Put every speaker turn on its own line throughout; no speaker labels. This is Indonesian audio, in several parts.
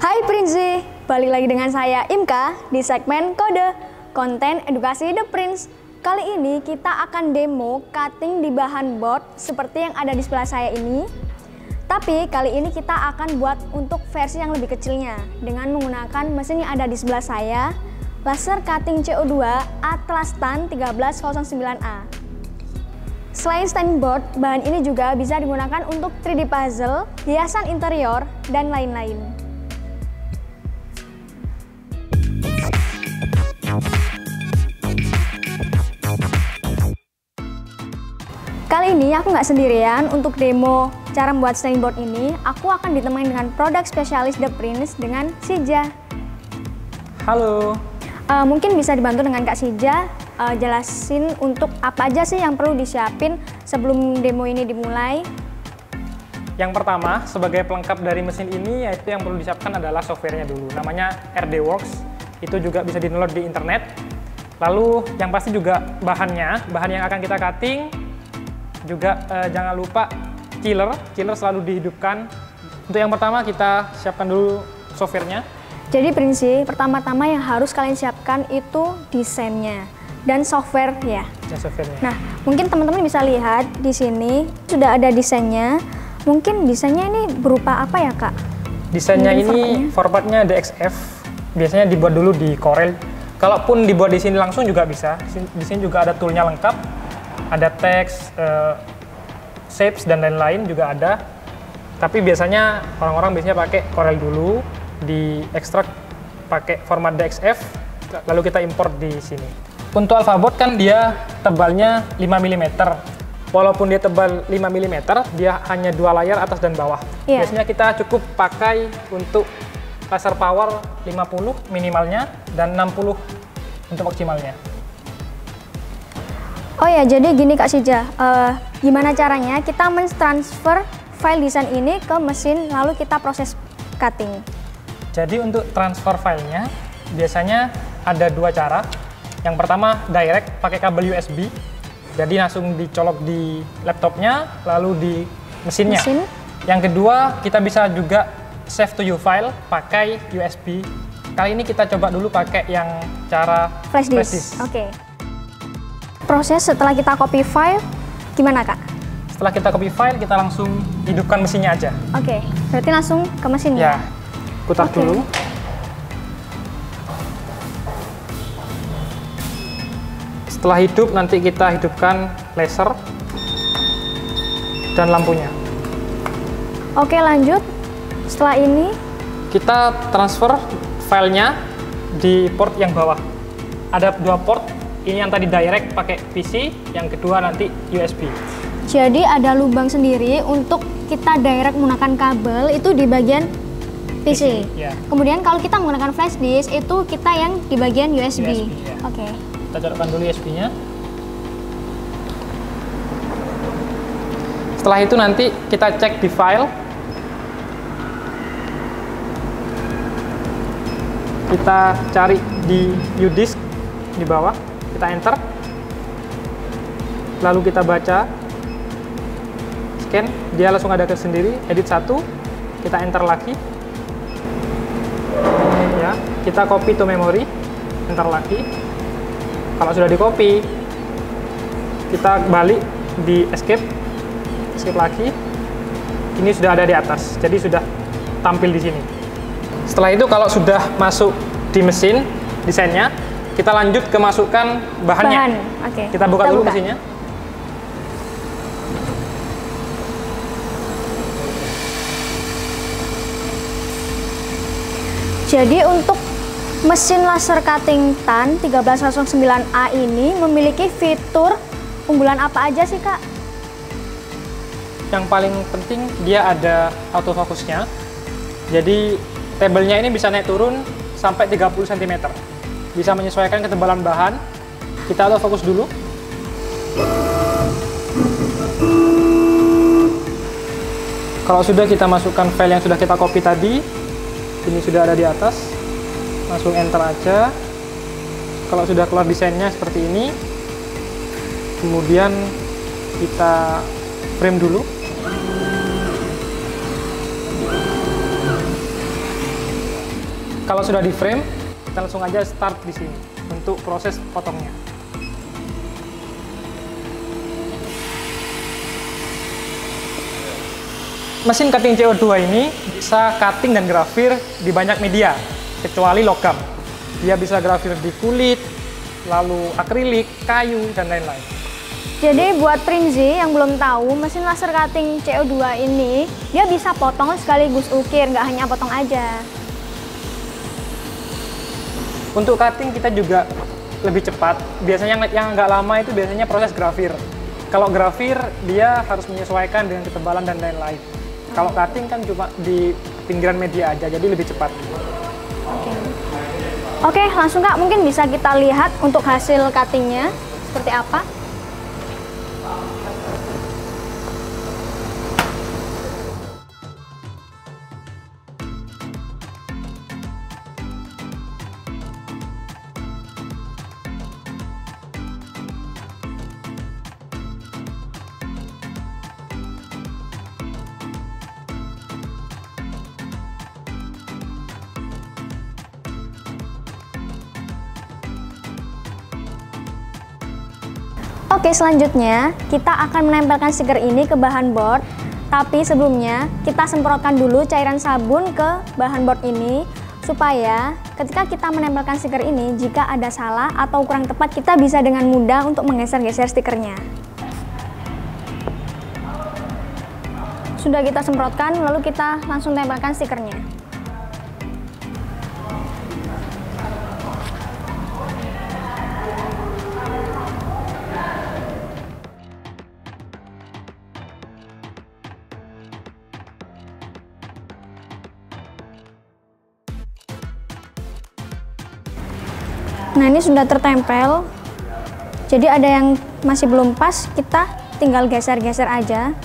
Hai Prinzi, balik lagi dengan saya Imka di segmen Kode Konten Edukasi The Prince. Kali ini kita akan demo cutting di bahan board seperti yang ada di sebelah saya ini. Tapi kali ini kita akan buat untuk versi yang lebih kecilnya dengan menggunakan mesin yang ada di sebelah saya, laser cutting CO2 Atlas TAN 1309A. Selain standing board, bahan ini juga bisa digunakan untuk 3D puzzle, hiasan interior, dan lain-lain. Kali ini aku nggak sendirian untuk demo cara membuat standing board ini. Aku akan ditemani dengan produk spesialis The Prince dengan Sija.
Halo.
Mungkin bisa dibantu dengan Kak Sija jelasin untuk apa aja sih yang perlu disiapin sebelum demo ini dimulai.
Yang pertama, sebagai pelengkap dari mesin ini, yaitu yang perlu disiapkan adalah softwarenya dulu. Namanya RDWorks. Itu juga bisa di-download di internet. Lalu yang pasti juga bahan yang akan kita cutting. Juga jangan lupa chiller selalu dihidupkan. Untuk yang pertama kita siapkan dulu softwarenya.
Jadi prinsip pertama-tama yang harus kalian siapkan itu desainnya dan software ya.
Softwarenya.
Nah, mungkin teman-teman bisa lihat di sini sudah ada desainnya. Mungkin desainnya ini berupa apa ya, Kak?
Desainnya ini formatnya DXF. Biasanya dibuat dulu di Corel. Kalaupun dibuat di sini langsung juga bisa. Di sini juga ada toolnya lengkap. Ada teks, shapes dan lain-lain juga ada. Tapi biasanya orang-orang pakai Corel dulu, di ekstrak pakai format DXF, lalu kita import di sini. Untuk alphabot kan dia tebalnya 5 mm. Walaupun dia tebal 5 mm, dia hanya 2 layar atas dan bawah.
Yeah.
Biasanya kita cukup pakai untuk laser power 50 minimalnya dan 60 untuk maksimalnya.
Oh ya, jadi gini Kak Sija, gimana caranya kita mentransfer file desain ini ke mesin lalu kita proses cutting?
Jadi untuk transfer filenya biasanya ada 2 cara. Yang pertama direct pakai kabel USB, jadi langsung dicolok di laptopnya lalu di mesinnya. Yang kedua kita bisa juga save to you file pakai USB. Kali ini kita coba dulu pakai yang cara flash disk.
Oke. Proses setelah kita copy file, gimana Kak?
Setelah kita copy file, kita langsung hidupkan mesinnya aja.
Oke, berarti langsung ke mesinnya?
Ya, putar dulu. Setelah hidup, nanti kita hidupkan laser dan lampunya.
Oke, lanjut. Setelah ini,
kita transfer filenya di port yang bawah. Ada 2 port. Ini yang tadi direct pakai PC, yang kedua nanti USB.
Jadi ada lubang sendiri untuk kita direct menggunakan kabel itu di bagian PC.
Ya.
Kemudian kalau kita menggunakan flash disk itu kita yang di bagian USB.
Ya.
Oke.
Kita colokkan dulu USB-nya. Setelah itu nanti kita cek di file. Kita cari di U-disk di bawah. Kita enter, lalu kita baca, scan, dia langsung ada ke sendiri, edit 1, kita enter lagi, ya, kita copy to memory, enter lagi, kalau sudah di copy, kita balik di escape lagi, ini sudah ada di atas, jadi sudah tampil di sini. Setelah itu kalau sudah masuk di mesin, desainnya, kita lanjut ke masukkan bahannya.
Oke.
Kita buka dulu mesinnya.
Jadi untuk mesin laser cutting TAN 1309A ini memiliki fitur unggulan apa aja sih Kak?
Yang paling penting dia ada autofocusnya. Jadi tabelnya ini bisa naik turun sampai 30 cm. Bisa menyesuaikan ketebalan bahan. Kita autofocus dulu. Kalau sudah, kita masukkan file yang sudah kita copy tadi. Ini sudah ada di atas. Langsung enter aja. Kalau sudah keluar desainnya seperti ini, kemudian kita frame dulu. Kalau sudah di frame, kita langsung aja start di sini untuk proses potongnya. Mesin cutting CO2 ini bisa cutting dan grafir di banyak media, kecuali logam. Dia bisa grafir di kulit, lalu akrilik, kayu, dan lain-lain.
Jadi buat Prinzi yang belum tahu, mesin laser cutting CO2 ini, dia bisa potong sekaligus ukir, nggak hanya potong aja.
Untuk cutting kita juga lebih cepat. Biasanya yang nggak lama itu biasanya proses grafir. Kalau grafir, dia harus menyesuaikan dengan ketebalan dan lain-lain. Kalau cutting kan cuma di pinggiran media aja, jadi lebih cepat.
Oke, langsung Kak, mungkin bisa kita lihat untuk hasil cuttingnya seperti apa. Oke, selanjutnya kita akan menempelkan stiker ini ke bahan board. Tapi sebelumnya kita semprotkan dulu cairan sabun ke bahan board ini supaya ketika kita menempelkan stiker ini, jika ada salah atau kurang tepat, kita bisa dengan mudah untuk menggeser-geser stikernya. Sudah kita semprotkan, lalu kita langsung tempelkan stikernya. Nah, ini sudah tertempel. Jadi ada yang masih belum pas, kita tinggal geser-geser aja.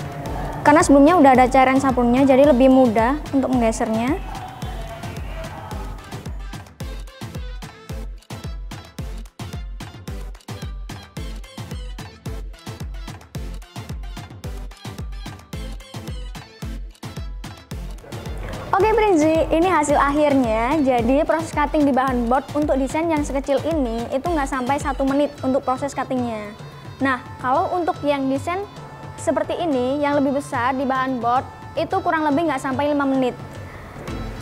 Karena sebelumnya udah ada cairan sabunnya, jadi lebih mudah untuk menggesernya. Oke Prinzi, ini hasil akhirnya. Jadi proses cutting di bahan board untuk desain yang sekecil ini itu nggak sampai 1 menit untuk proses cuttingnya. Nah, kalau untuk yang desain seperti ini yang lebih besar di bahan board itu kurang lebih nggak sampai 5 menit.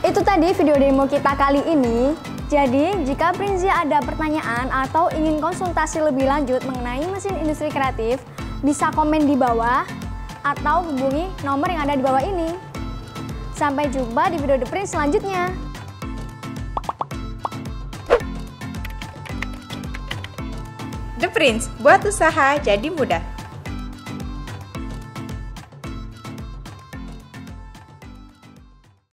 Itu tadi video demo kita kali ini. Jadi jika Prinzi ada pertanyaan atau ingin konsultasi lebih lanjut mengenai mesin industri kreatif, bisa komen di bawah atau hubungi nomor yang ada di bawah ini. Sampai jumpa di video The Prince selanjutnya.
The Prince, buat usaha jadi mudah.